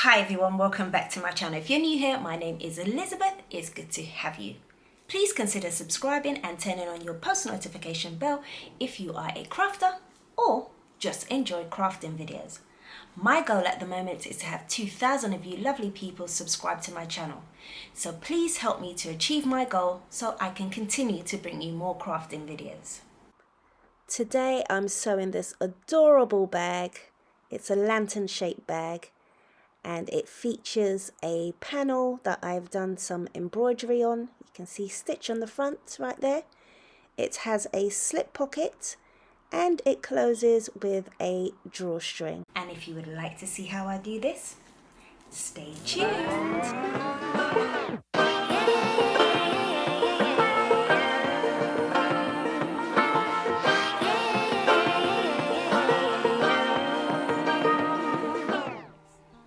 Hi everyone, welcome back to my channel. If you're new here, my name is Elizabeth. It's good to have you. Please consider subscribing and turning on your post notification bell if you are a crafter or just enjoy crafting videos. My goal at the moment is to have 2,000 of you lovely people subscribe to my channel. So please help me to achieve my goal so I can continue to bring you more crafting videos. Today I'm sewing this adorable bag. It's a lantern shaped bag. And it features a panel that I've done some embroidery on. You can see stitch on the front right there. It has a slip pocket and it closes with a drawstring. And if you would like to see how I do this, stay tuned.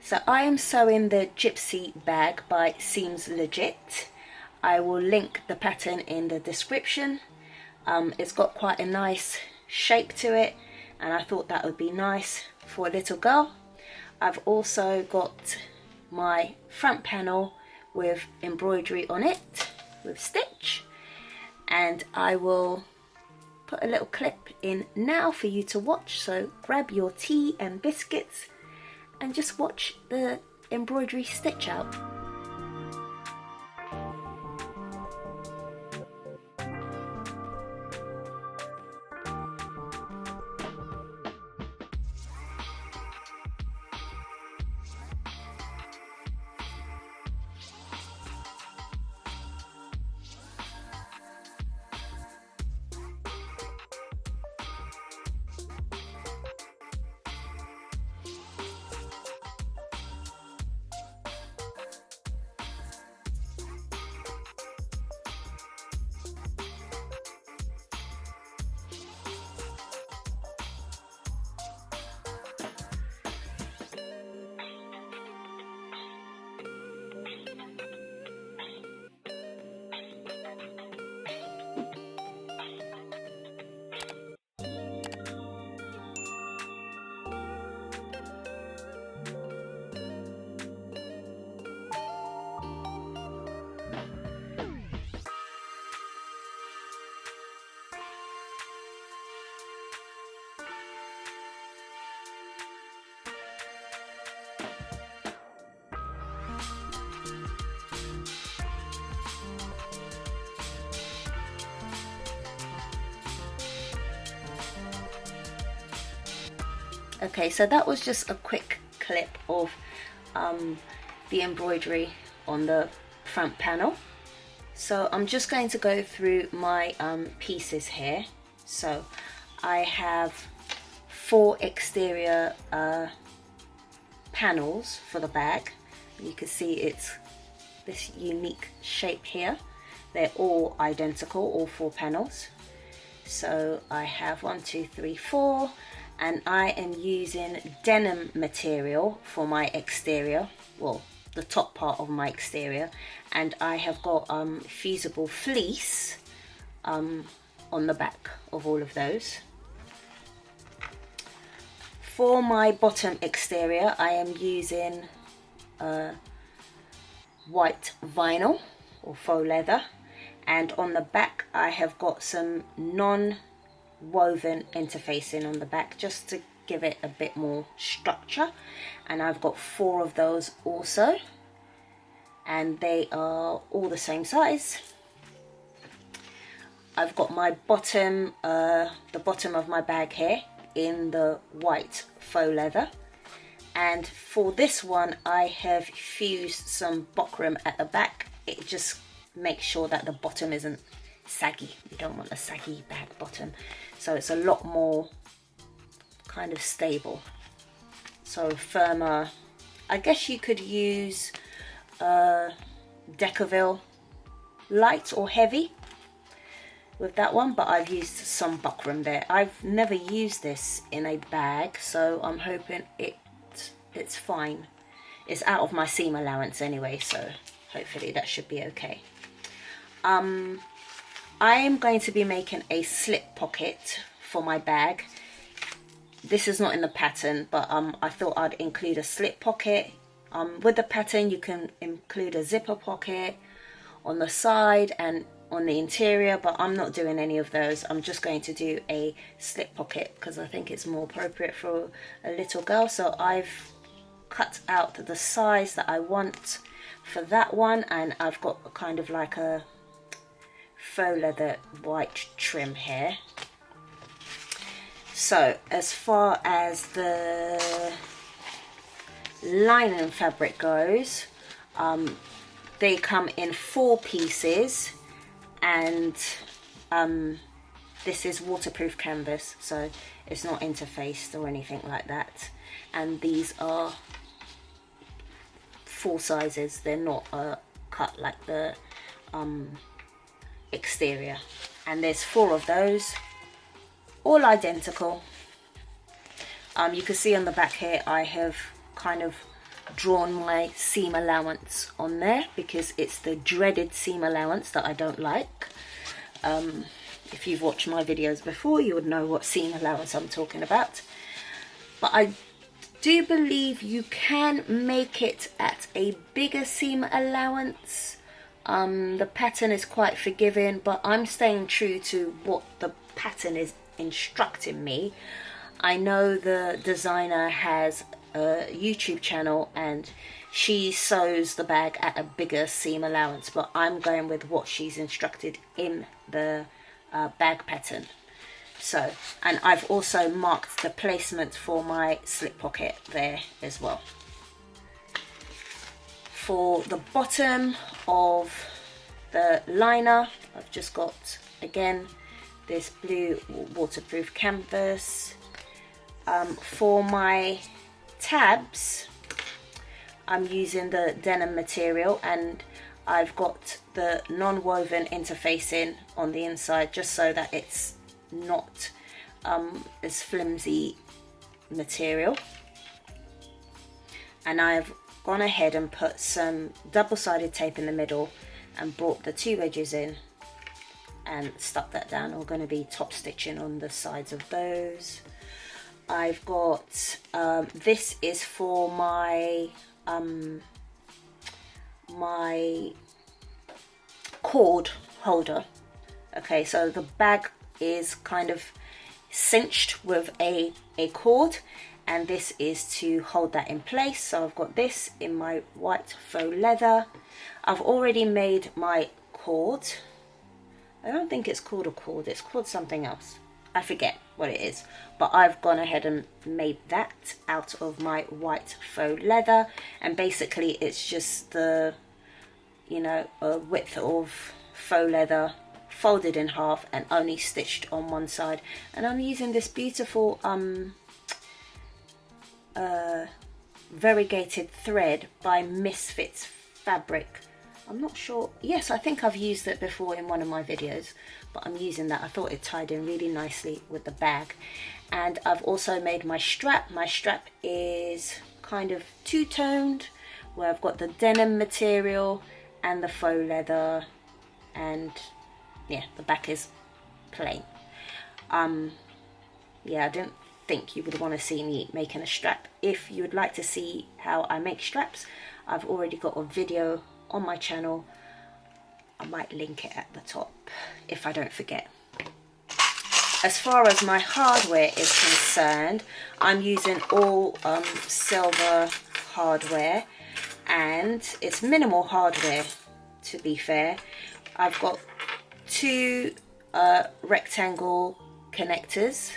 So I am sewing the Gypsy bag by Seems Legit. I will link the pattern in the description. It's got quite a nice shape to it and I thought that would be nice for a little girl. I've also got my front panel with embroidery on it with stitch, and I will put a little clip in now for you to watch, so grab your tea and biscuits and just watch the embroidery stitch out. Okay, so that was just a quick clip of the embroidery on the front panel. So I'm just going to go through my pieces here. So I have 4 exterior panels for the bag. You can see it's this unique shape here. They're all identical, all 4 panels. So I have 1, 2, 3, 4. And I am using denim material for my exterior, well, the top part of my exterior, and I have got fusible fleece on the back of all of those. For my bottom exterior, I am using white vinyl or faux leather, and on the back I have got some non-woven interfacing on the back just to give it a bit more structure, and I've got 4 of those also, and they are all the same size. I've got my bottom, the bottom of my bag here in the white faux leather, and for this one I have fused some buckram at the back. It just makes sure that the bottom isn't saggy. You don't want a saggy bag bottom, so it's a lot more kind of stable, so firmer. I guess you could use Decaville light or heavy with that one, but I've used some buckram there. I've never used this in a bag, so I'm hoping it's fine. It's out of my seam allowance anyway, so hopefully that should be okay. I am going to be making a slip pocket for my bag. This is not in the pattern, but I thought I'd include a slip pocket With the pattern you can include a zipper pocket on the side and on the interior, but I'm not doing any of those. I'm just going to do a slip pocket because I think it's more appropriate for a little girl. So I've cut out the size that I want for that one, and I've got kind of like a faux leather white trim here. So as far as the linen fabric goes, they come in 4 pieces, and this is waterproof canvas, so it's not interfaced or anything like that. And these are 4 sizes, they're not cut like the exterior. And there's 4 of those, all identical. You can see on the back here I have kind of drawn my seam allowance on there because it's the dreaded seam allowance that I don't like. If you've watched my videos before, you would know what seam allowance I'm talking about. But I do believe you can make it at a bigger seam allowance. The pattern is quite forgiving, but I'm staying true to what the pattern is instructing me. I know the designer has a YouTube channel and she sews the bag at a bigger seam allowance, but I'm going with what she's instructed in the bag pattern. So, and I've also marked the placement for my slip pocket there as well. For the bottom of the liner, I've just got again this blue waterproof canvas. For my tabs, I'm using the denim material, and I've got the non-woven interfacing on the inside just so that it's not as flimsy material. And I've gone ahead and put some double-sided tape in the middle and brought the 2 edges in and stuck that down. I'm going to be top stitching on the sides of those. I've got this is for my my cord holder. Okay, so the bag is kind of cinched with a cord, and this is to hold that in place. So I've got this in my white faux leather. I've already made my cord. I don't think it's called a cord, it's called something else. I forget what it is, but I've gone ahead and made that out of my white faux leather, and basically it's just the, you know, width of faux leather folded in half and only stitched on one side. And I'm using this beautiful variegated thread by Misfits Fabric. I'm not sure, yes, I think I've used it before in one of my videos, but I'm using that. I thought it tied in really nicely with the bag. And I've also made my strap. My strap is kind of two-toned, where I've got the denim material and the faux leather, and yeah, the back is plain. Yeah, I didn't think you would want to see me making a strap. If you would like to see how I make straps, I've already got a video on my channel. I might link it at the top if I don't forget. As far as my hardware is concerned, I'm using all silver hardware, and it's minimal hardware, to be fair. I've got 2 rectangle connectors.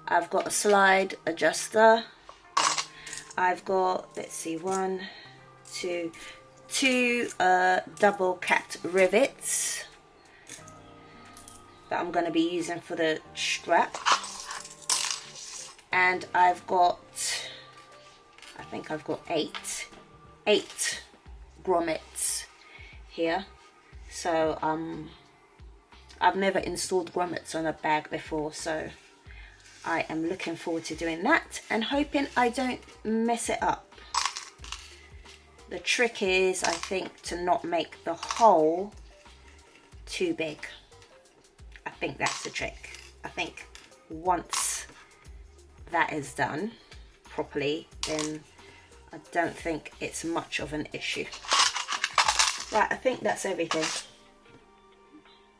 I've got a slide adjuster. I've got, let's see, 1, 2 double capped rivets that I'm going to be using for the strap. And I've got, I think I've got 8 grommets here. So I've never installed grommets on a bag before, so I am looking forward to doing that and hoping I don't mess it up. The trick is, I think, to not make the hole too big. I think that's the trick. I think once that is done properly, then I don't think it's much of an issue. Right, I think that's everything.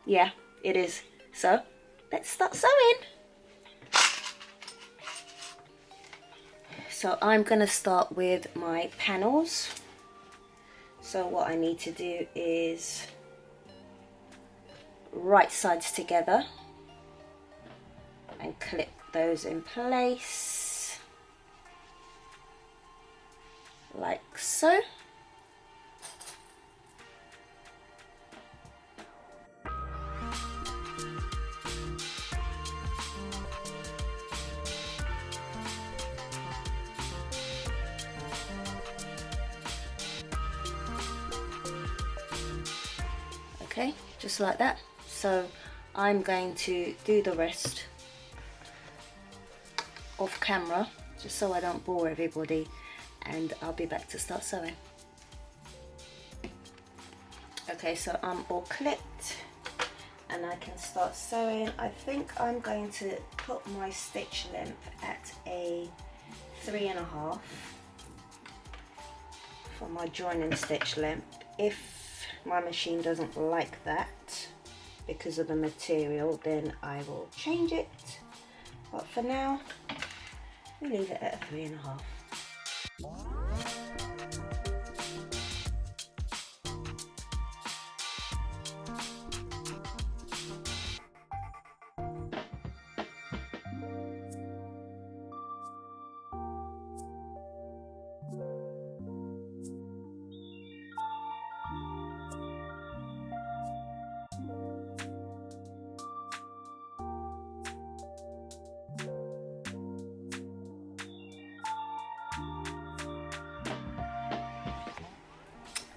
Yeah, it is. So let's start sewing. So I'm going to start with my panels. So what I need to do is right sides together and clip those in place like so. Okay, just like that. So I'm going to do the rest off camera, just so I don't bore everybody, and I'll be back to start sewing. Okay, so I'm all clipped and I can start sewing. I think I'm going to put my stitch length at a 3.5 for my joining stitch length. If my machine doesn't like that because of the material, then I will change it, but for now we leave it at a 3.5.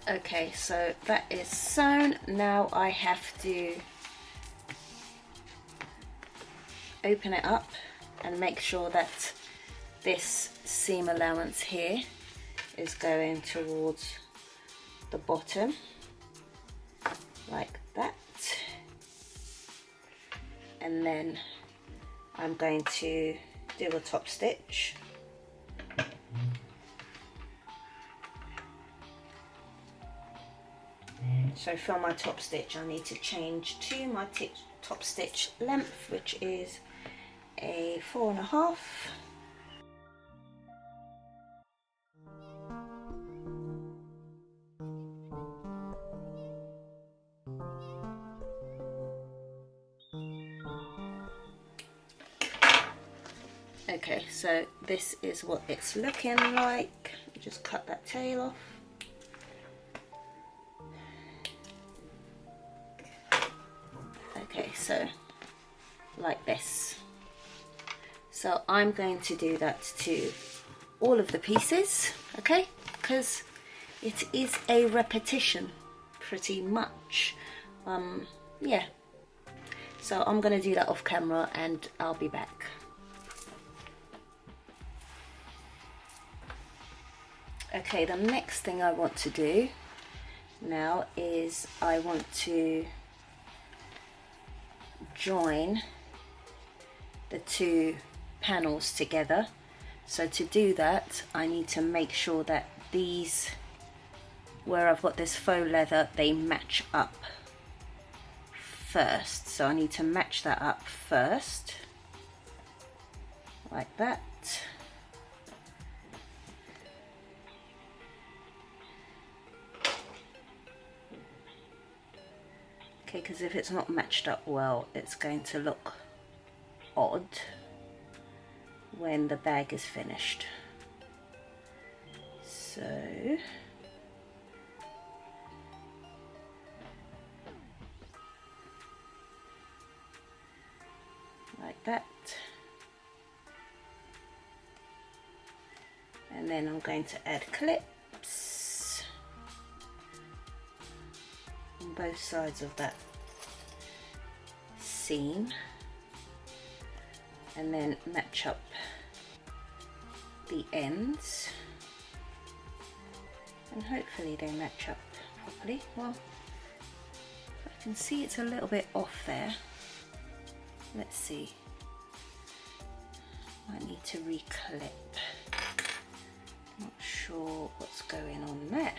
Okay, so that is sewn. Now I have to open it up and make sure that this seam allowance here is going towards the bottom like that, and then I'm going to do a top stitch. So for my top stitch I need to change to my top stitch length, which is a 4.5. Okay, so this is what it's looking like. Just cut that tail off. Okay, so like this. So I'm going to do that to all of the pieces, okay, because it is a repetition pretty much. Yeah, so I'm going to do that off camera and I'll be back. Okay, the next thing I want to do now is I want to join the two panels together. So to do that I need to make sure that these, where I've got this faux leather, they match up first. So I need to match that up first like that. Okay, because if it's not matched up well, it's going to look odd when the bag is finished. So like that, and then I'm going to add clips on both sides of that seam, and then match up the ends, and hopefully they match up properly. Well, I can see it's a little bit off there. Let's see, I need to reclip, not sure. sure what's going on there.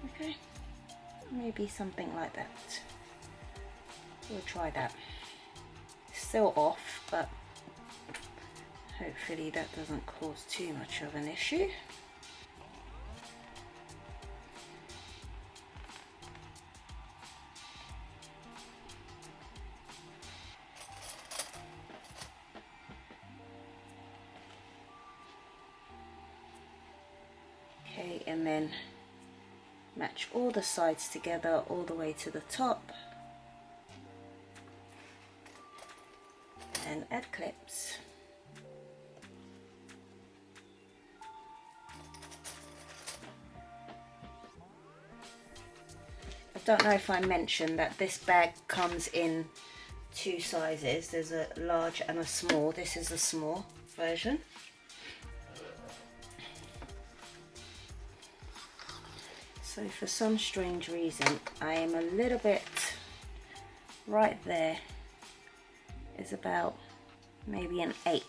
Okay, maybe something like that. We'll try that. Still off, but hopefully that doesn't cause too much of an issue. Okay, and then match all the sides together all the way to the top and add clips. I don't know if I mentioned that this bag comes in two sizes. There's a large and a small. This is the small version. So for some strange reason, I am a little bit, right there is about maybe an 1/8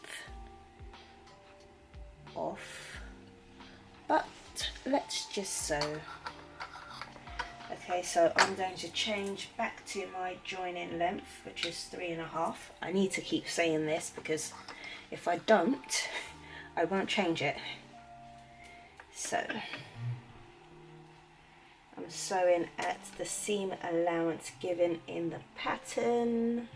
off, but let's just sew. Okay, so I'm going to change back to my joining length, which is 3.5. I need to keep saying this because if I don't, I won't change it. So I'm sewing at the seam allowance given in the pattern.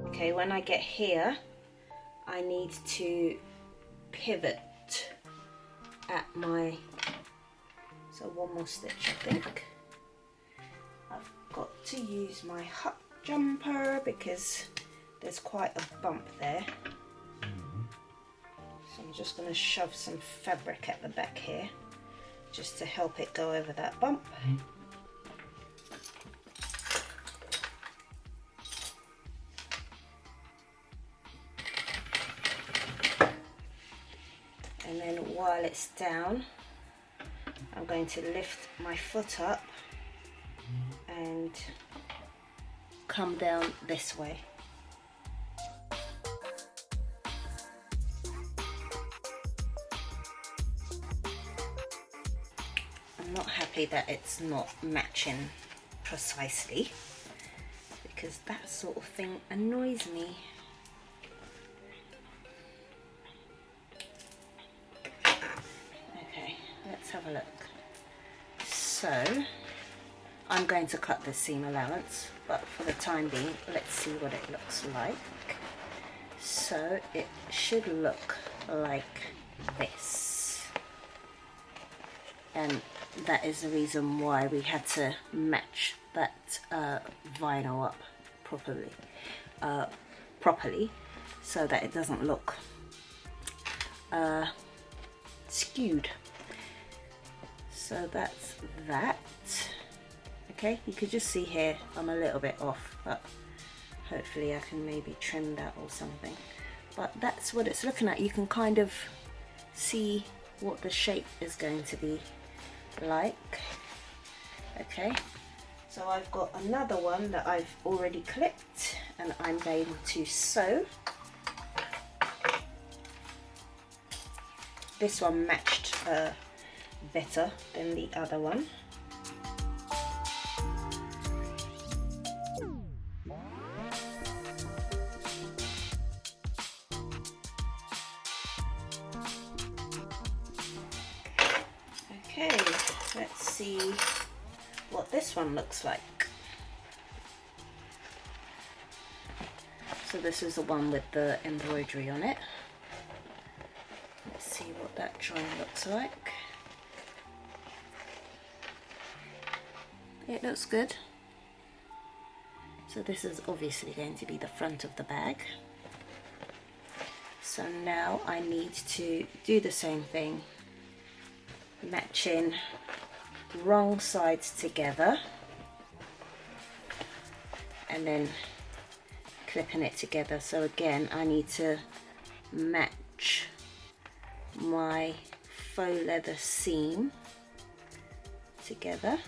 Okay, when I get here, I need to pivot at my, so one more stitch I think. I've got to use my hut jumper because there's quite a bump there. So I'm just going to shove some fabric at the back here just to help it go over that bump. And then while it's down, I'm going to lift my foot up and come down this way. I'm not happy that it's not matching precisely because that sort of thing annoys me. Okay, let's have a look. So I'm going to cut the seam allowance, but for the time being, let's see what it looks like. So it should look like this, and that is the reason why we had to match that vinyl up properly so that it doesn't look skewed. So that's that. Okay, you could just see here I'm a little bit off, but hopefully I can maybe trim that or something. But that's what it's looking at. You can kind of see what the shape is going to be like. Okay, so I've got another one that I've already clipped and I'm going to sew. This one matched better than the other one. Okay, let's see what this one looks like. So this is the one with the embroidery on it. Let's see what that drawing looks like. It looks good. So this is obviously going to be the front of the bag. So now I need to do the same thing, matching wrong sides together and then clipping it together. So again, I need to match my faux leather seam together.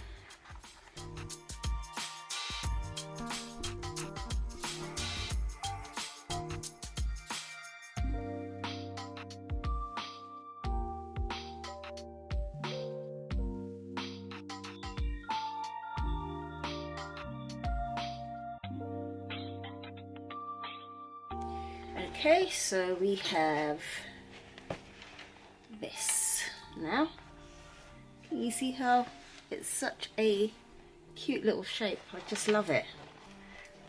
Okay, so we have this now. Can you see how it's such a cute little shape? I just love it.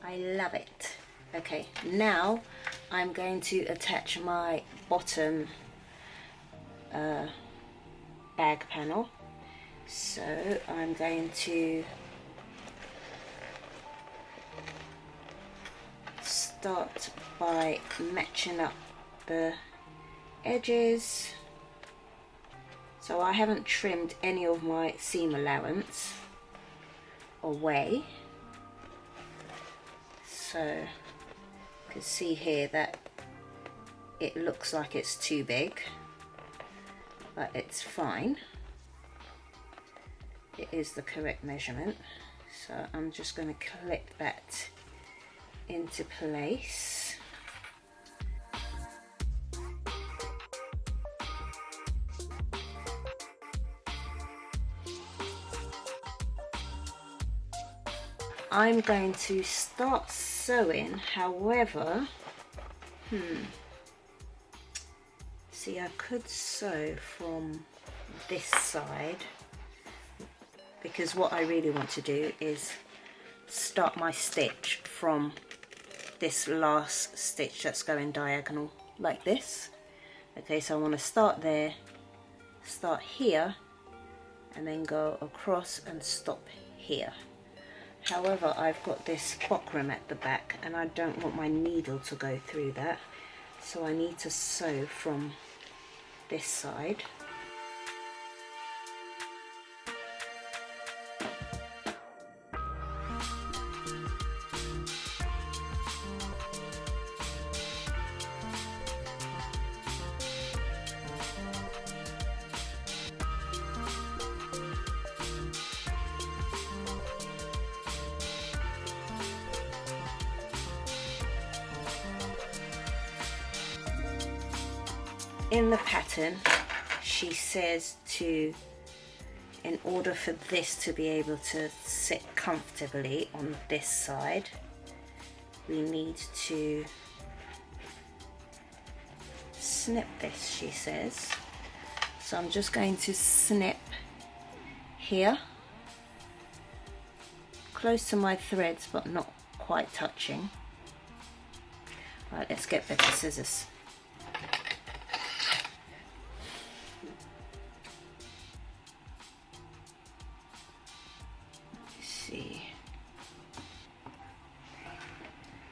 I love it. Okay, now I'm going to attach my bottom bag panel. So I'm going to start by matching up the edges. So I haven't trimmed any of my seam allowance away. So you can see here that it looks like it's too big, but it's fine. It is the correct measurement. So I'm just going to clip that into place. I'm going to start sewing, however, see, I could sew from this side, because what I really want to do is start my stitch from this last stitch that's going diagonal like this. Okay, so I want to start there, start here, and then go across and stop here. However, I've got this buckram at the back and I don't want my needle to go through that, so I need to sew from this side. In the pattern, she says in order for this to be able to sit comfortably on this side, we need to snip this, she says. So I'm just going to snip here, close to my threads but not quite touching. Right, let's get better scissors.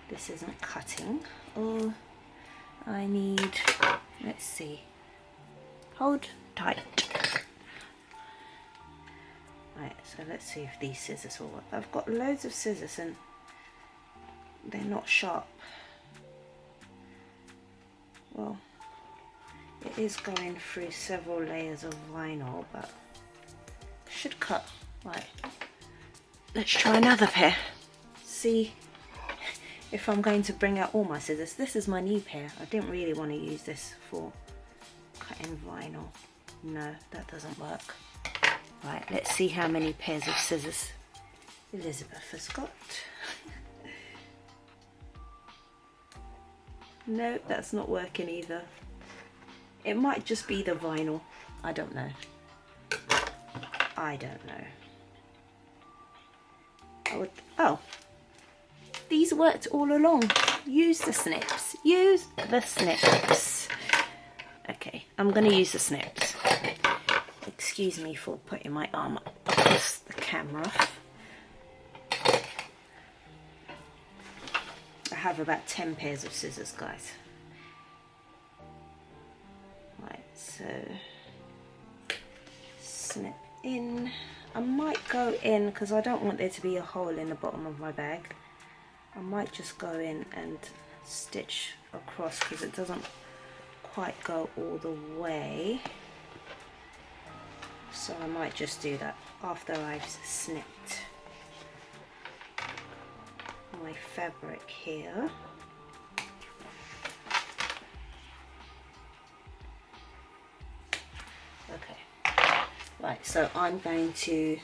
This isn't cutting. Oh, I need, let's see, hold tight. Right, so let's see if these scissors will work. I've got loads of scissors and they're not sharp. Well, it is going through several layers of vinyl, but should cut. Right, let's try another pair. See if I'm going to bring out all my scissors. This is my new pair. I didn't really want to use this for cutting vinyl. No, that doesn't work. Right, let's see how many pairs of scissors Elizabeth has got. No, that's not working either. It might just be the vinyl. I don't know. I don't know. Oh, these worked all along. Use the snips. Use the snips. Okay, I'm going to use the snips. Excuse me for putting my arm across the camera. I have about 10 pairs of scissors, guys. Right, so snip in. I might go in, because I don't want there to be a hole in the bottom of my bag. I might just go in and stitch across, because it doesn't quite go all the way, so I might just do that after I've snipped my fabric here. Okay, right, so I'm going to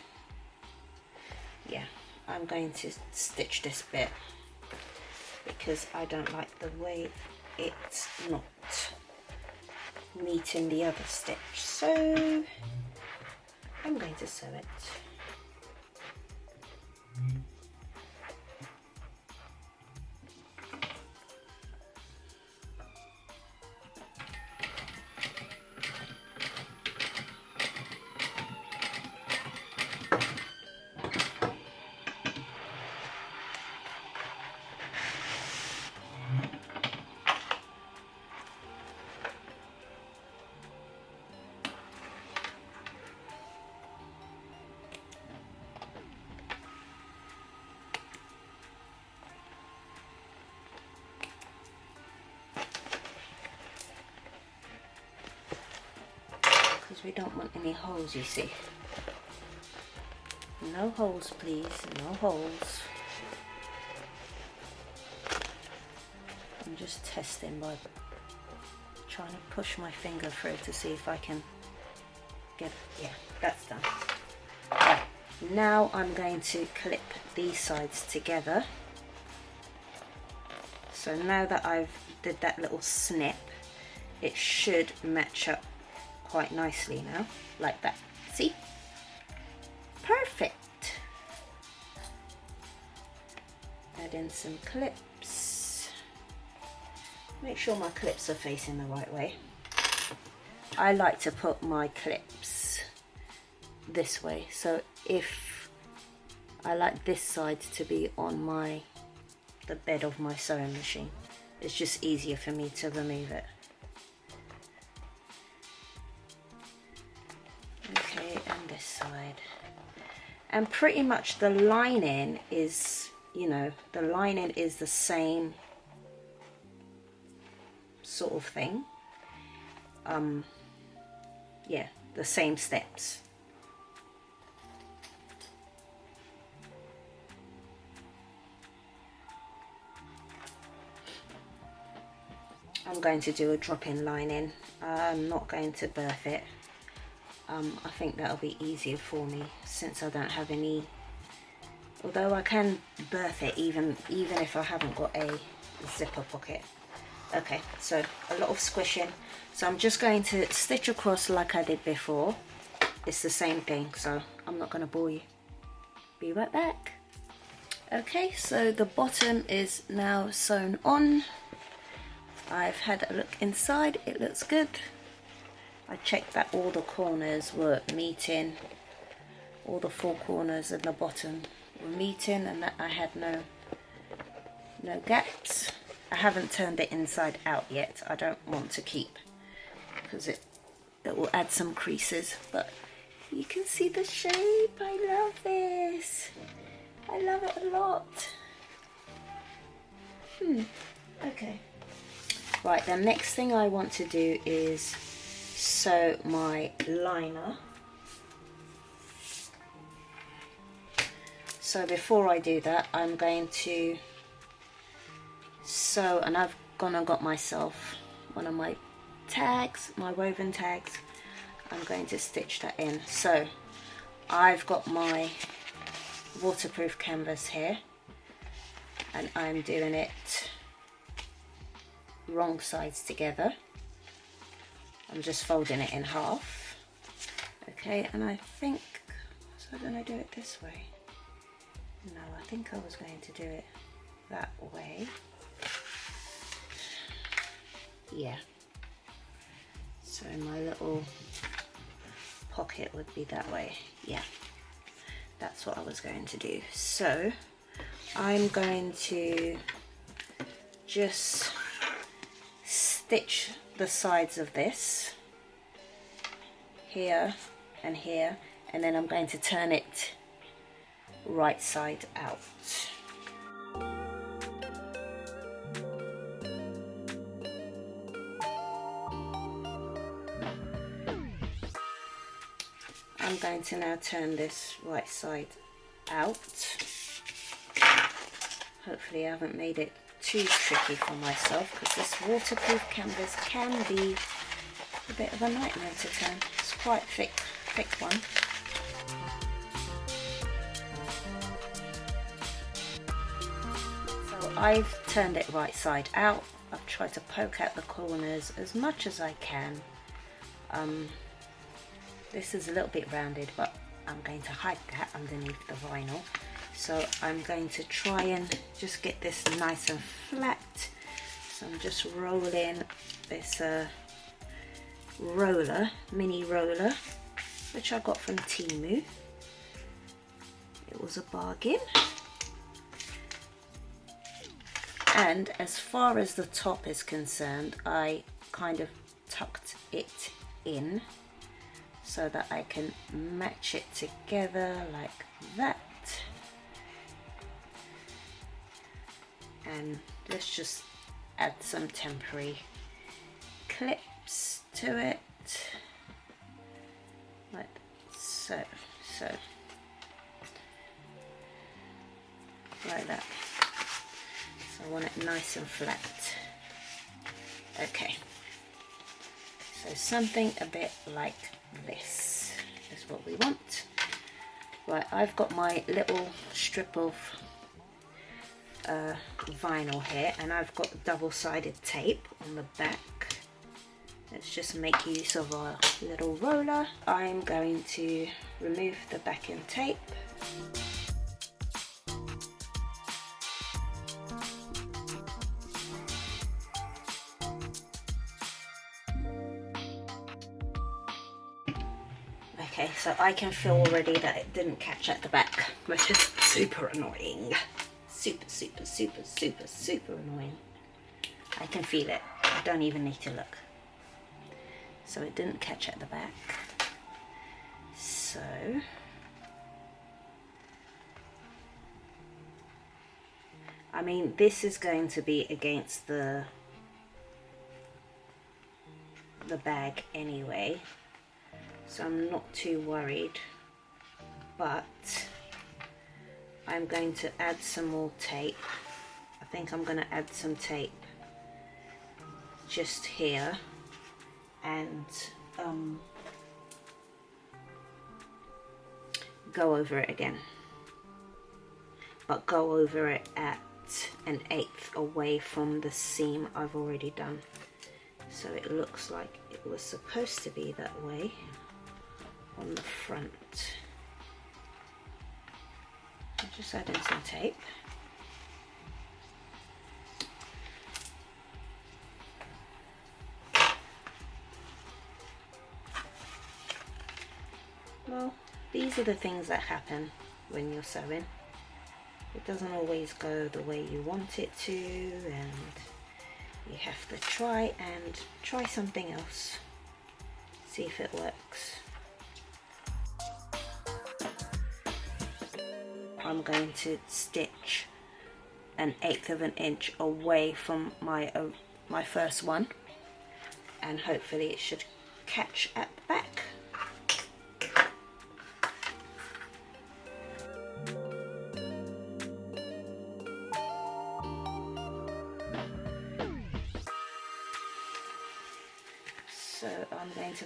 stitch this bit because I don't like the way it's not meeting the other stitch, so I'm going to sew it. We don't want any holes, you see. No holes, please, no holes. I'm just testing by trying to push my finger through to see if I can get, yeah, that's done. Right, now I'm going to clip these sides together. So now that I've did that little snip, it should match up quite nicely now, like that. See? Perfect. Add in some clips. Make sure my clips are facing the right way. I like to put my clips this way, so if I like this side to be on the bed of my sewing machine, it's just easier for me to remove it. Okay, and this side. And pretty much the lining is, you know, the lining is the same sort of thing. Yeah, the same steps. I'm going to do a drop-in lining. I'm not going to birth it. I think that'll be easier for me since I don't have any, although I can birth it even if I haven't got a zipper pocket. Okay, so a lot of squishing. So I'm just going to stitch across like I did before. It's the same thing, so I'm not going to bore you. Be right back. Okay, so the bottom is now sewn on. I've had a look inside, it looks good. I checked that all the corners were meeting, all the four corners and the bottom were meeting, and that I had no gaps. I haven't turned it inside out yet. I don't want to keep, because it will add some creases, but you can see the shape. I love this. I love it a lot. Okay. Right, the next thing I want to do is sew my liner. So before I do that, I'm going to sew, and I've gone and got myself one of my tags, my woven tags. I'm going to stitch that in. So I've got my waterproof canvas here, and I'm doing it wrong sides together. I'm just folding it in half. Okay, and I think, so I'm going to do it this way. No, I think I was going to do it that way. Yeah. So my little pocket would be that way. Yeah, that's what I was going to do. So I'm going to just stitch the sides of this here and here, and then I'm going to turn it right side out. I'm going to now turn this right side out. Hopefully I haven't made it too tricky for myself, because this waterproof canvas can be a bit of a nightmare to turn. It's quite thick one. So I've turned it right side out. I've tried to poke out the corners as much as I can. This is a little bit rounded, but I'm going to hide that underneath the vinyl. So I'm going to try and just get this nice and flat. So I'm just rolling this mini roller, which I got from Temu. It was a bargain. And as far as the top is concerned, I kind of tucked it in so that I can match it together like that. And let's just add some temporary clips to it, like so, like that. So I want it nice and flat. Okay, so something a bit like this is what we want. Right, I've got my little strip of vinyl here, and I've got double-sided tape on the back. Let's just make use of our little roller. I'm going to remove the backing tape. Okay, so I can feel already that it didn't catch at the back, which is super annoying. Super annoying. I can feel it. I don't even need to look. So it didn't catch at the back. So I mean, this is going to be against the bag anyway, so I'm not too worried, but I'm going to add some more tape. I think I'm going to add some tape just here, and go over it again, but go over it at 1/8 away from the seam I've already done, so it looks like it was supposed to be that way on the front. I'm just adding some tape. Well, these are the things that happen when you're sewing. It doesn't always go the way you want it to, and you have to try something else, see if it works. I'm going to stitch 1/8 of an inch away from my first one, and hopefully it should catch at the back. So I'm going to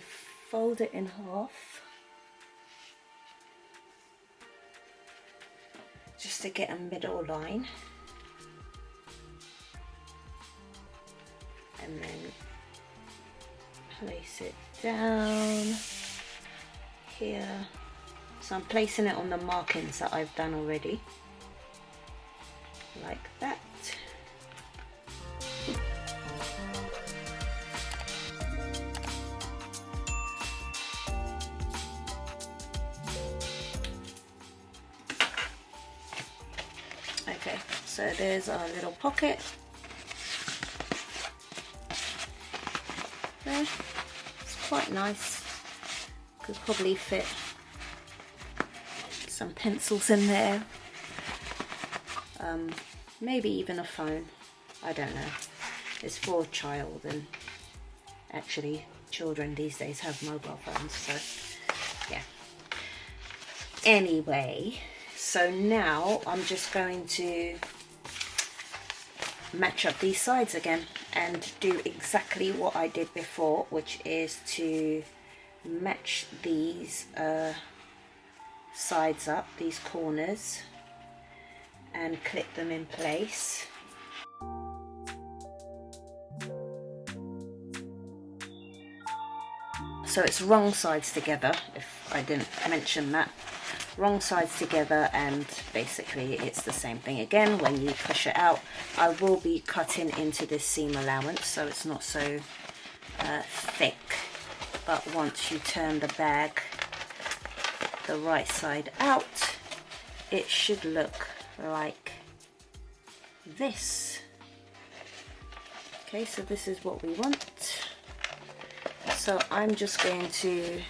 fold it in half just to get a middle line, and then place it down here. So I'm placing it on the markings that I've done already, like that. Okay, so there's our little pocket. There, it's quite nice. Could probably fit some pencils in there. Maybe even a phone. I don't know. It's for a child, and actually children these days have mobile phones, so yeah. Anyway, so now I'm just going to match up these sides again and do exactly what I did before, which is to match these sides up, these corners, and clip them in place. So it's wrong sides together, if I didn't mention that. Wrong sides together, and basically it's the same thing again. When you push it out, I will be cutting into this seam allowance so it's not so thick, but once you turn the bag the right side out, it should look like this. Okay, so this is what we want. So I'm just going to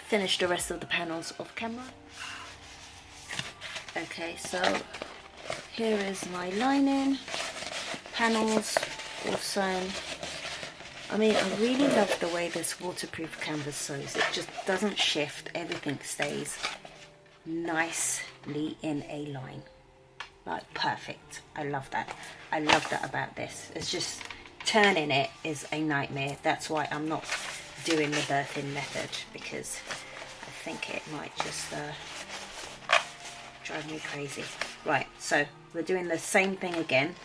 finish the rest of the panels off camera. Okay, so here is my lining, panels all sewn. I mean, I really love the way this waterproof canvas sews. It just doesn't shift, everything stays nicely in a line. Like perfect. I love that. I love that about this. It's just turning it is a nightmare. That's why I'm not doing the birthing method, because I think it might just drive me crazy. Right, so we're doing the same thing again.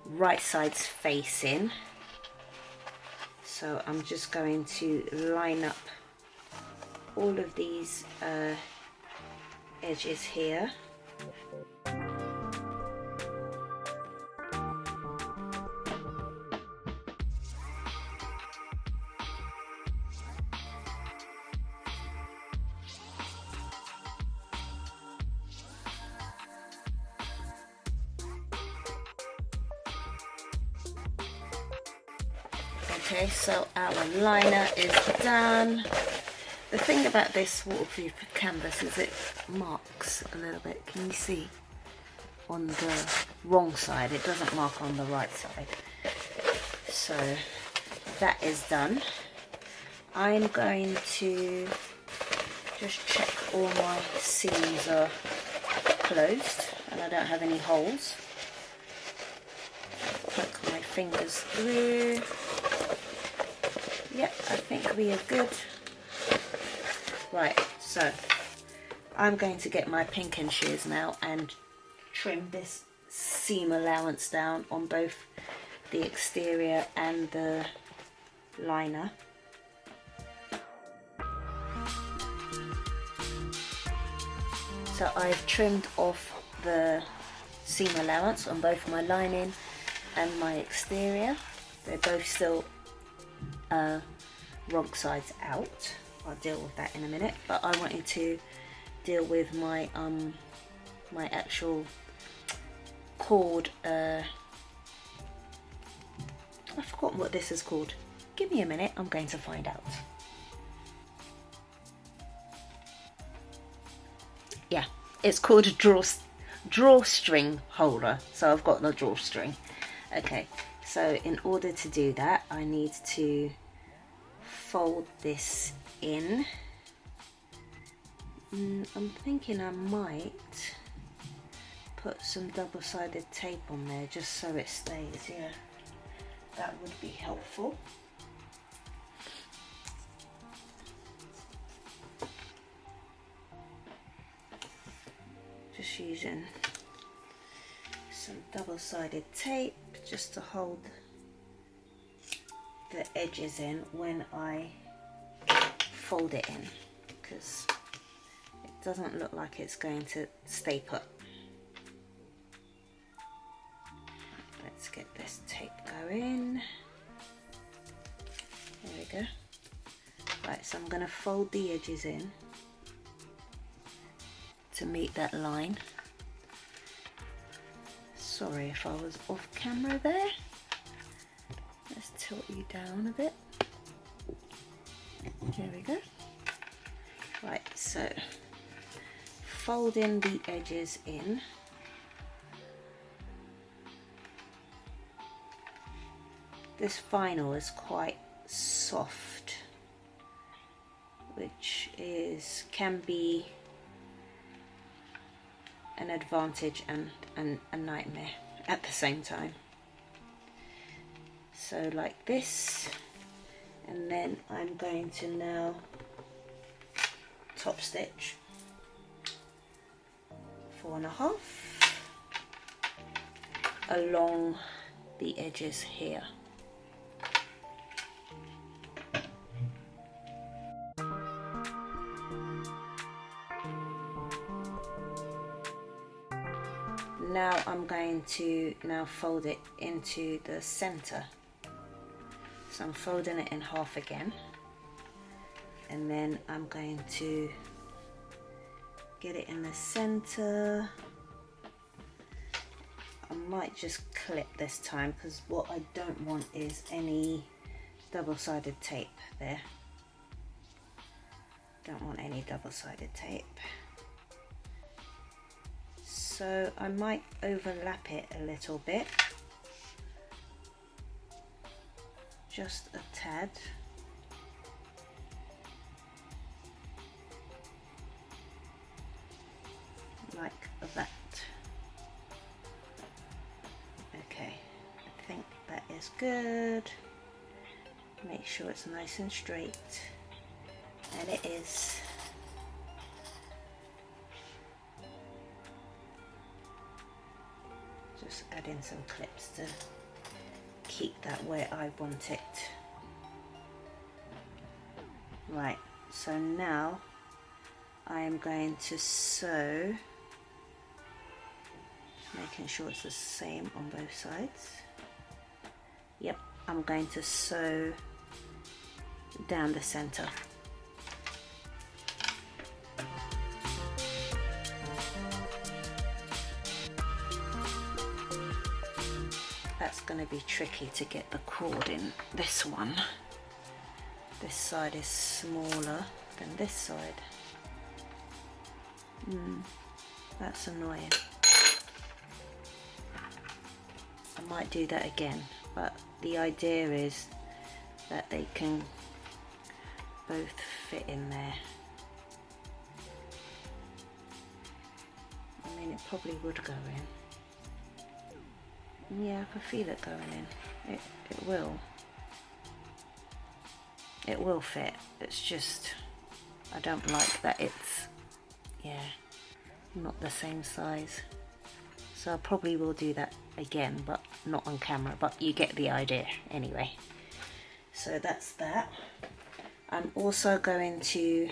Right side's facing. So I'm just going to line up all of these edges here. Okay, so our liner is done. The thing about this waterproof canvas is it marks a little bit. Can you see? On the wrong side. It doesn't mark on the right side. So that is done. I'm going to just check all my seams are closed and I don't have any holes. Poke my fingers through. Yep, I think we are good. Right, so I'm going to get my pinking shears now and trim this seam allowance down on both the exterior and the liner. So I've trimmed off the seam allowance on both my lining and my exterior. They're both still wrong sides out. I'll deal with that in a minute, but I wanted to deal with my my actual cord. I've forgotten what this is called. Give me a minute, I'm going to find out. Yeah, it's called a drawstring holder. So I've got the drawstring. Okay, so in order to do that, I need to fold this in. I'm thinking I might put some double-sided tape on there just so it stays. Yeah, that would be helpful. Just using some double-sided tape just to hold the edges in when I fold it in, because it doesn't look like it's going to stay put. Let's get this tape going. There we go. Right, so I'm going to fold the edges in to meet that line. Sorry if I was off camera there. Let's tilt you down a bit. There we go. Right, so folding the edges in. This vinyl is quite soft, which can be an advantage and a nightmare at the same time. So like this, and then I'm going to now top stitch 4.5 along the edges here. Now I'm going to fold it into the center. So I'm folding it in half again, and then I'm going to get it in the center. I might just clip this time because what I don't want is any double-sided tape there. Don't want any double-sided tape. So I might overlap it a little bit, just a tad. Like that. Okay, I think that is good. Make sure it's nice and straight, and it is. Just add in some clips to keep that where I want it. Right, so now I am going to sew, making sure it's the same on both sides. Yep, I'm going to sew down the center. That's going to be tricky to get the cord in this one. This side is smaller than this side. That's annoying. I might do that again, but the idea is that they can both fit in there. I mean, it probably would go in. Yeah, I can feel it going in. It will. It will fit. It's just, I don't like that it's, not the same size. So I probably will do that again, but not on camera, but you get the idea anyway. So that's that. I'm also going to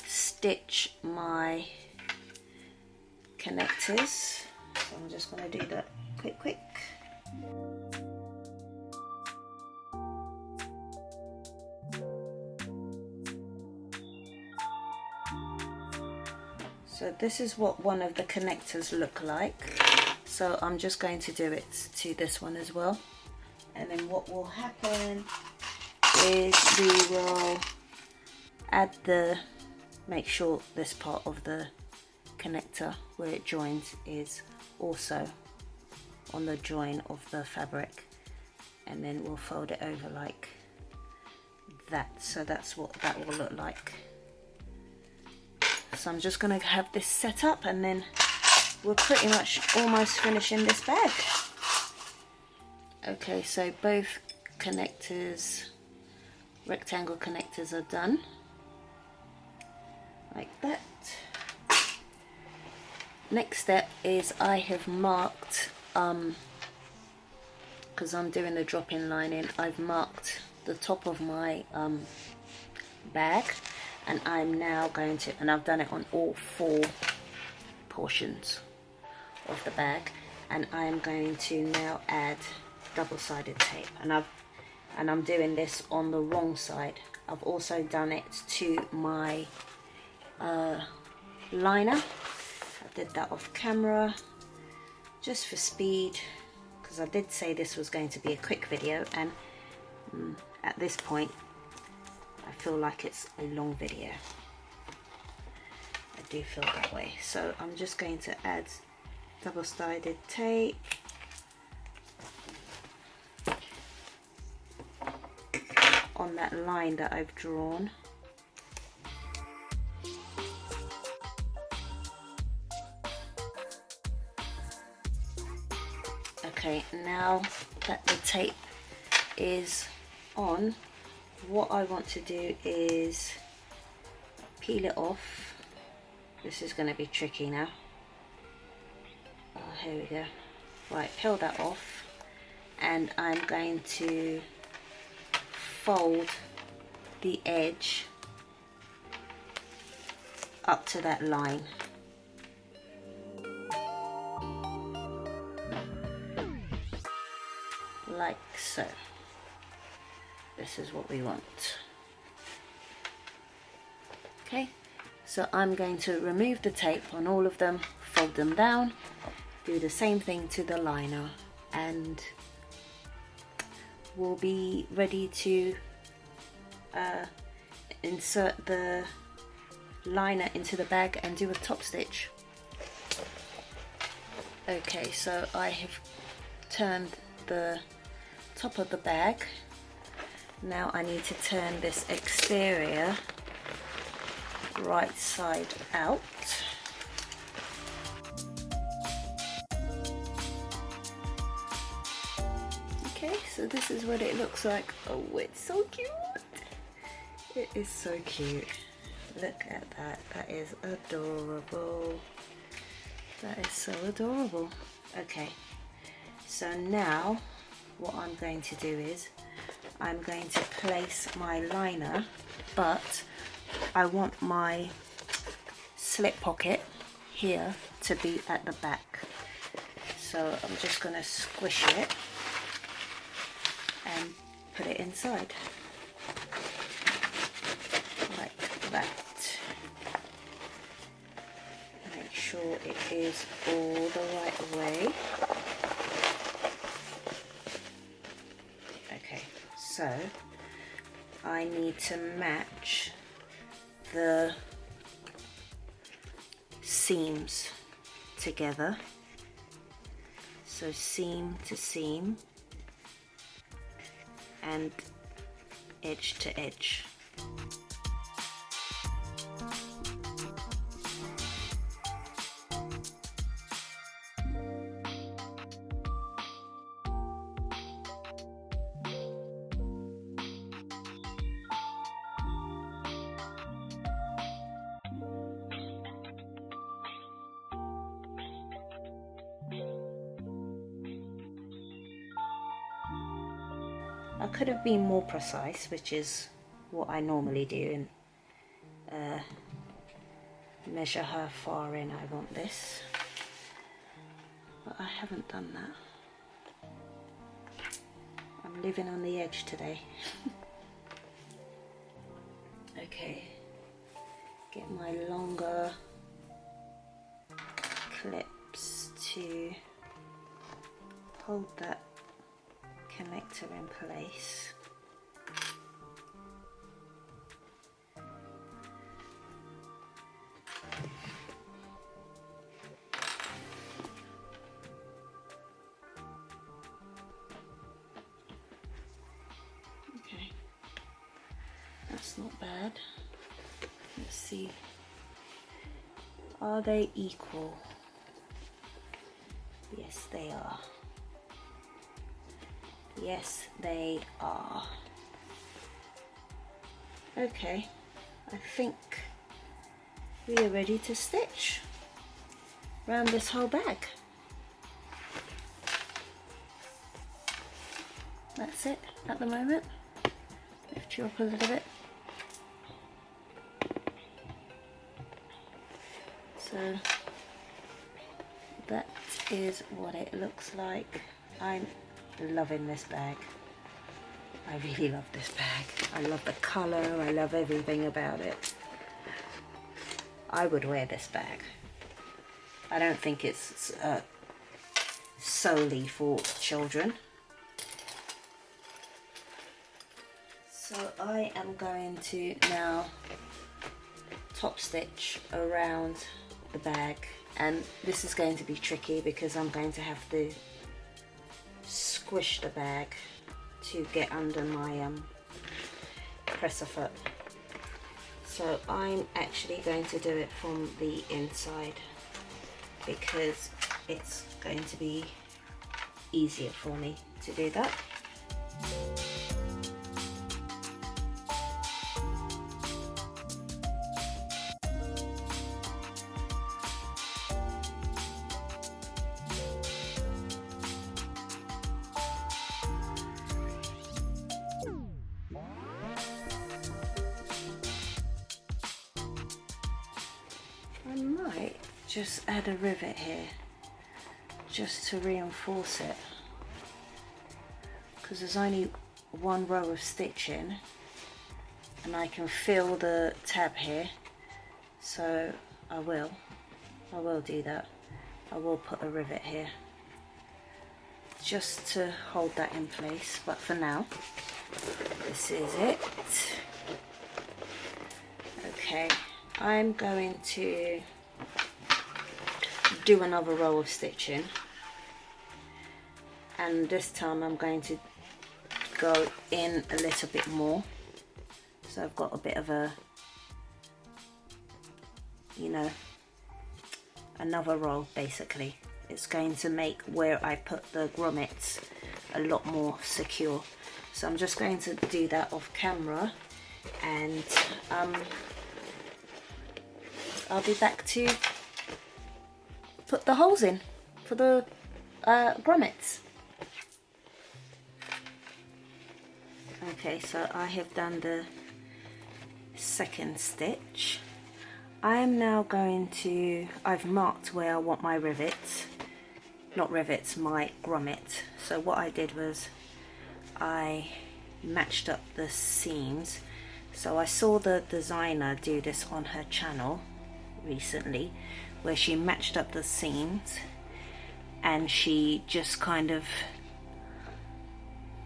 stitch my connectors. So I'm just going to do that quick. So this is what one of the connectors look like. So I'm just going to do it to this one as well. And then what will happen is we will add make sure this part of the connector where it joins is also on the join of the fabric, and then we'll fold it over like that. So that's what that will look like. So I'm just going to have this set up, and then we're pretty much almost finishing this bag. Okay, so both connectors, rectangle connectors, are done like that. Next step is I have marked, because I'm doing the drop-in lining, I've marked the top of my bag, and I'm now going to, and I've done it on all 4 portions of the bag, and I'm going to now add double-sided tape, and I'm doing this on the wrong side. I've also done it to my liner. I did that off camera just for speed, because I did say this was going to be a quick video, and at this point I feel like it's a long video. I do feel that way. So I'm just going to add double-sided tape on that line that I've drawn. Okay, now that the tape is on, what I want to do is peel it off. This is going to be tricky now. Oh, here we go. Right, peel that off, and I'm going to fold the edge up to that line. Like so. This is what we want. Okay, so I'm going to remove the tape on all of them, fold them down, do the same thing to the liner, and we'll be ready to insert the liner into the bag and do a top stitch. Okay, so I have turned the top of the bag. Now I need to turn this exterior right side out. Okay, so this is what it looks like. Oh, it's so cute. It is so cute. Look at that. That is adorable. That is so adorable. Okay, so now what I'm going to do is I'm going to place my liner, but I want my slip pocket here to be at the back. So I'm just going to squish it and put it inside like that. Make sure it is all the right way. Okay, so I need to match the seams together. So seam to seam and edge to edge. I could have been more precise, which is what I normally do, and measure how far in I want this, but I haven't done that. I'm living on the edge today. Okay, get my longer clips to hold that connector in place. Okay, that's not bad. Let's see, are they equal? Yes, they are. Yes, they are. Okay, I think we are ready to stitch around this whole bag. That's it at the moment. Lift you up a little bit. So that is what it looks like. I'm loving this bag. I really love this bag. I love the colour, I love everything about it. I would wear this bag. I don't think it's solely for children. So I am going to now top stitch around the bag, and this is going to be tricky because I'm going to have to squish the bag to get under my presser foot. So I'm actually going to do it from the inside because it's going to be easier for me to do that. I might just add a rivet here just to reinforce it, because there's only one row of stitching and I can feel the tab here, so I will do that. I will put a rivet here just to hold that in place, but for now this is it. Okay, I'm going to do another row of stitching, and this time I'm going to go in a little bit more, so I've got a bit of a, you know, another row basically. It's going to make where I put the grommets a lot more secure, so I'm just going to do that off camera, and I'll be back to put the holes in for the grommets. Okay, so I have done the second stitch. I am now going to, I've marked where I want my rivets, not rivets, my grommet. So what I did was I matched up the seams. So I saw the designer do this on her channel recently, where she matched up the seams and she just kind of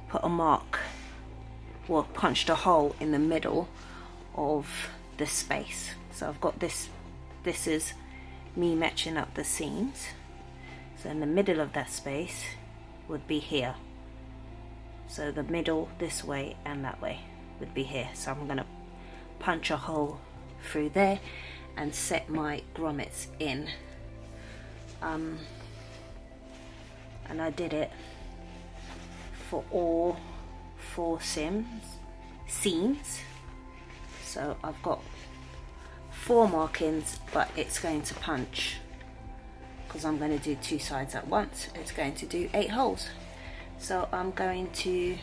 put a mark, or punched a hole in the middle of the space. So I've got this is me matching up the seams. So in the middle of that space would be here. So the middle this way and that way would be here. So I'm going to punch a hole through there and set my grommets in. And I did it for all 4 seams. So I've got 4 markings, but it's going to punch, because I'm going to do 2 sides at once, it's going to do 8 holes. So I'm going to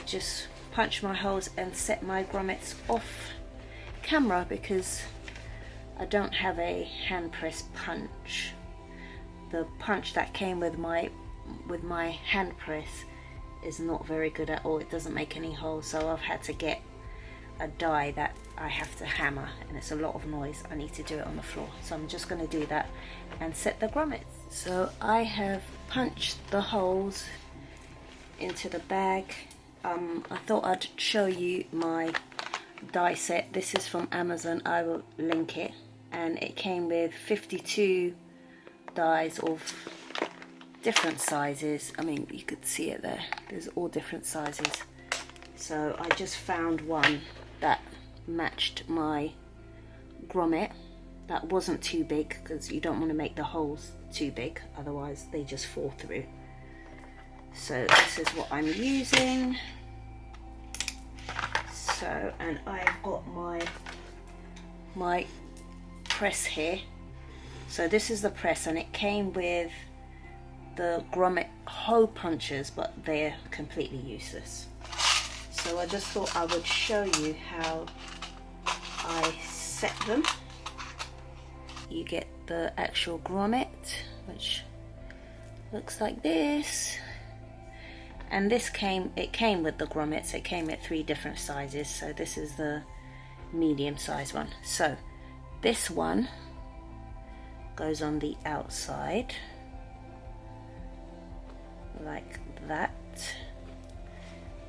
just punch my holes and set my grommets off camera, because I don't have a hand press punch. The punch that came with my hand press is not very good at all. It doesn't make any holes, so I've had to get a die that I have to hammer, and it's a lot of noise. I need to do it on the floor, so I'm just going to do that and set the grommets. So I have punched the holes into the bag. I thought I'd show you my die set. This is from Amazon, I will link it, and it came with 52 dies of different sizes. I mean, you could see it there, there's all different sizes. So I just found one that matched my grommet, that wasn't too big, because you don't want to make the holes too big, otherwise they just fall through. So this is what I'm using. So, and I've got my press here. So this is the press, and it came with the grommet hole punchers, but they're completely useless. So I just thought I would show you how I set them. You get the actual grommet, which looks like this, and it came with the grommets. It came at 3 different sizes, so this is the medium size one. So this one goes on the outside like that,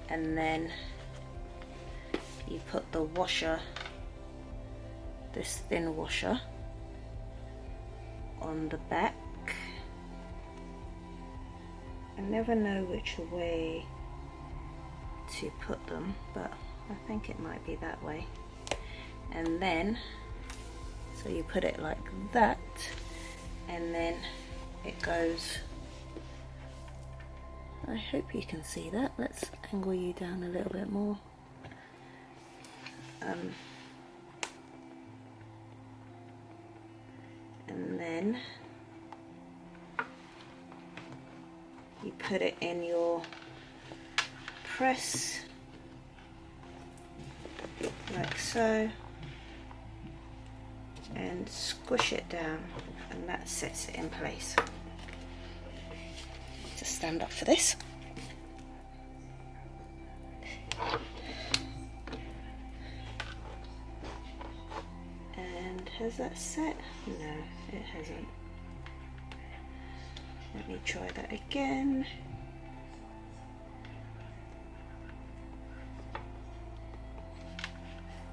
and then you put the washer, this thin washer, on the back. I never know which way to put them, but I think it might be that way. And then, so you put it like that, and then it goes, I hope you can see that. Let's angle you down a little bit more. And then you put it in your press like so, and squish it down, and that sets it in place. Just stand up for this. And has that set? No, it hasn't. Let me try that again.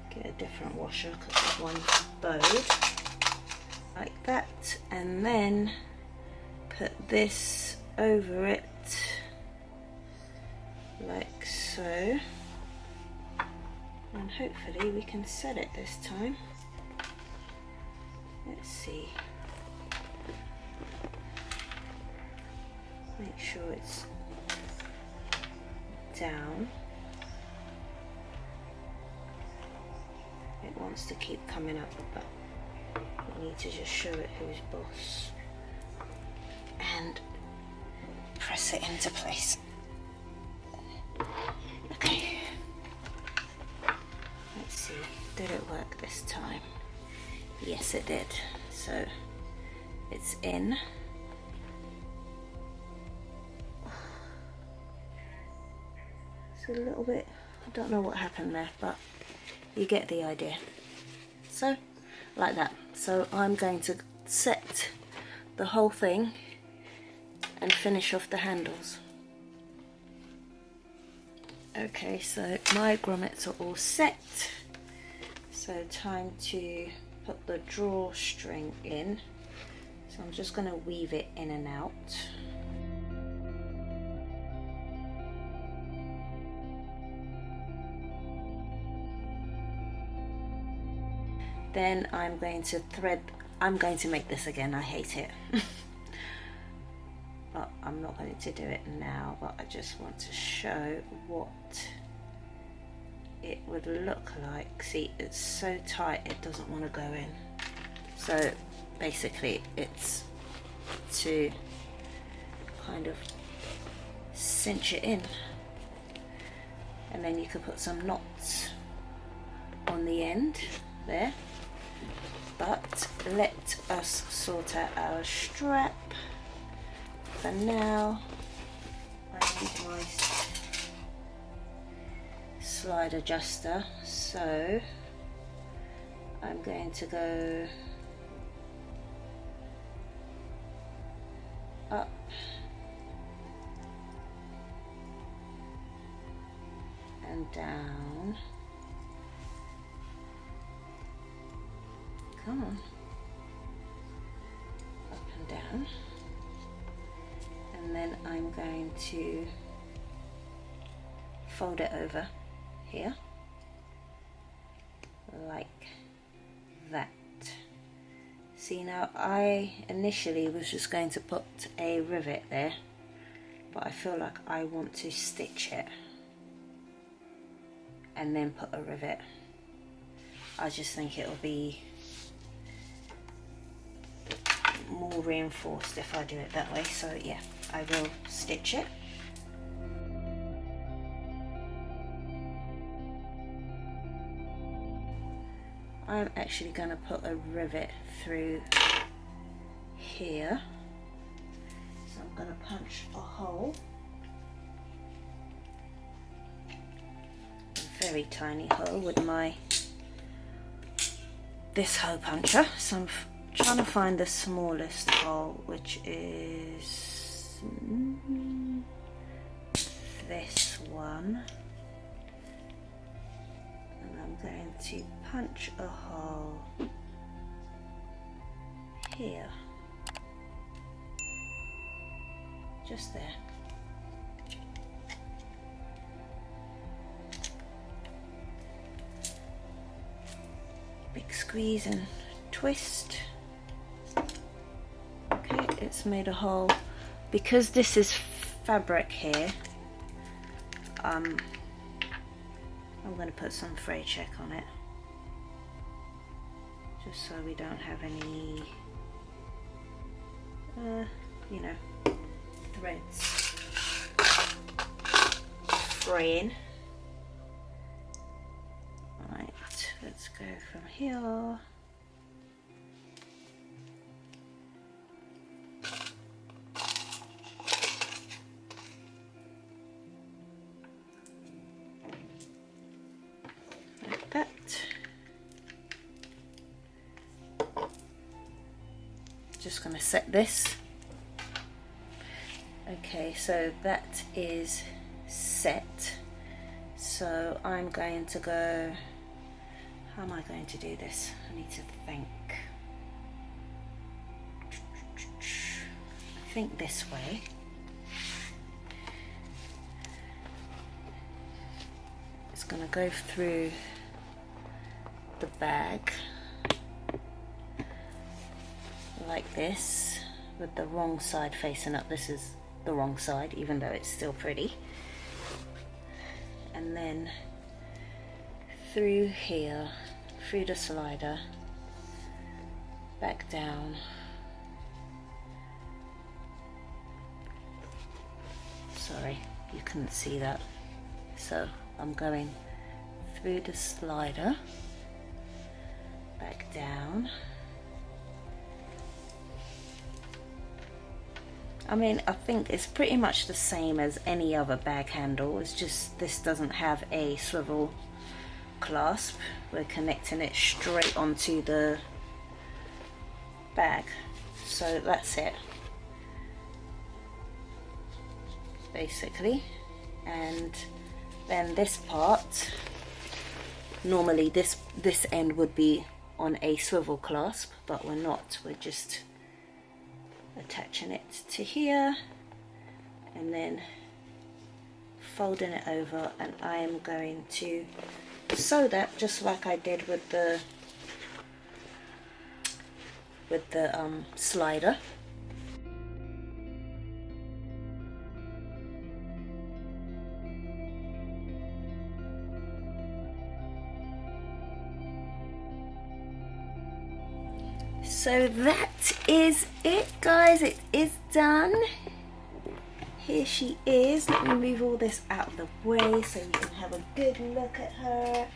Get a different washer because this one's bowed. Like that, and then put this over it like so, and hopefully we can set it this time. Let's see. Make sure it's down. It wants to keep coming up, but we need to just show it who's boss and press it into place. Okay. Let's see, did it work this time? Yes, it did. So it's in. It's a little bit, I don't know what happened there, but you get the idea. So, like that. So I'm going to set the whole thing and finish off the handles. Okay, so my grommets are all set. So time to put the drawstring in. So I'm just going to weave it in and out. Then I'm going to thread, I'm going to make this again, I hate it. But I'm not going to do it now, but I just want to show what it would look like. See, it's so tight it doesn't want to go in. So basically it's to kind of cinch it in, and then you can put some knots on the end there. But let us sort out our strap. For now, I need my slide adjuster, so I'm going to go up and down. Come on. Up and down. And then I'm going to fold it over here like that. See, now I initially was just going to put a rivet there, but I feel like I want to stitch it and then put a rivet. I just think it'll be more reinforced if I do it that way. So yeah, I will stitch it. I'm actually going to put a rivet through here, so I'm going to punch a hole, a very tiny hole with this hole puncher. So I'm trying to find the smallest hole, which is this one, and I'm going to punch a hole here, just there. big squeeze and twist. Okay, it's made a hole. Because this is fabric here, I'm going to put some fray check on it, just so we don't have any, you know, threads fraying. Right, let's go from here. Like that. Just going to set this. Okay, so that is set. So I'm going to go, how am I going to do this? I need to think. I think this way. It's going to go through the bag like this, with the wrong side facing up. This is the wrong side, even though it's still pretty. And then through here, through the slider, back down. Sorry, you couldn't see that. So I'm going through the slider, back down. I mean, I think it's pretty much the same as any other bag handle. It's just this doesn't have a swivel clasp. We're connecting it straight onto the bag. So that's it, basically. And then this part, normally this end would be on a swivel clasp, but we're not. We're just attaching it to here and then folding it over, and I am going to sew that just like I did with the slider. So that is it, guys. It is done. Here she is. Let me move all this out of the way so you can have a good look at her.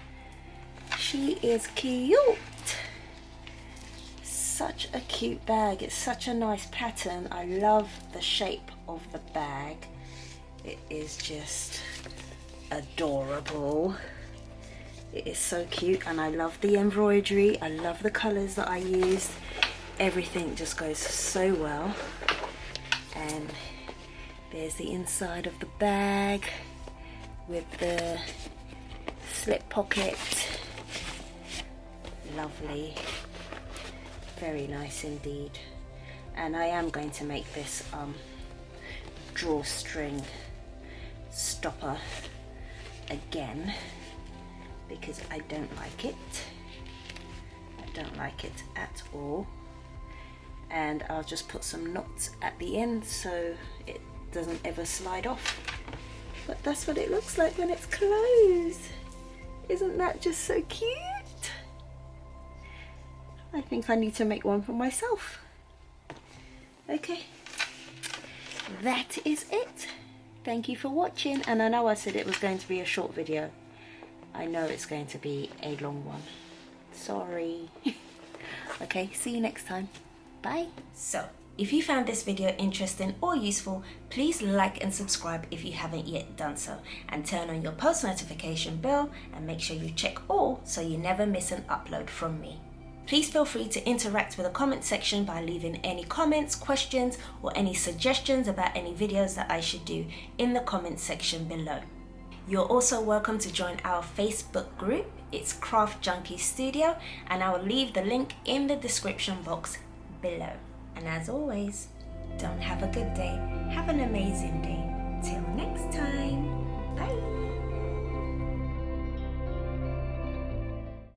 She is cute. Such a cute bag. It's such a nice pattern. I love the shape of the bag. It is just adorable. It is so cute, and I love the embroidery. I love the colours that I used. Everything just goes so well. And there's the inside of the bag with the slip pocket. Lovely. Very nice indeed. And I am going to make this drawstring stopper again, because I don't like it. I don't like it at all. And I'll just put some knots at the end so it doesn't ever slide off. But that's what it looks like when it's closed. Isn't that just so cute? I think I need to make one for myself. Okay, that is it. Thank you for watching. And I know I said it was going to be a short video. I know it's going to be a long one. Sorry. Okay, see you next time. Bye. So, if you found this video interesting or useful, please like and subscribe if you haven't yet done so, and turn on your post notification bell and make sure you check all so you never miss an upload from me. Please feel free to interact with the comment section by leaving any comments, questions, or any suggestions about any videos that I should do in the comment section below. You're also welcome to join our Facebook group. It's Craft Junkie Studio, and I will leave the link in the description box below. And as always, don't have a good day, have an amazing day. Till next time.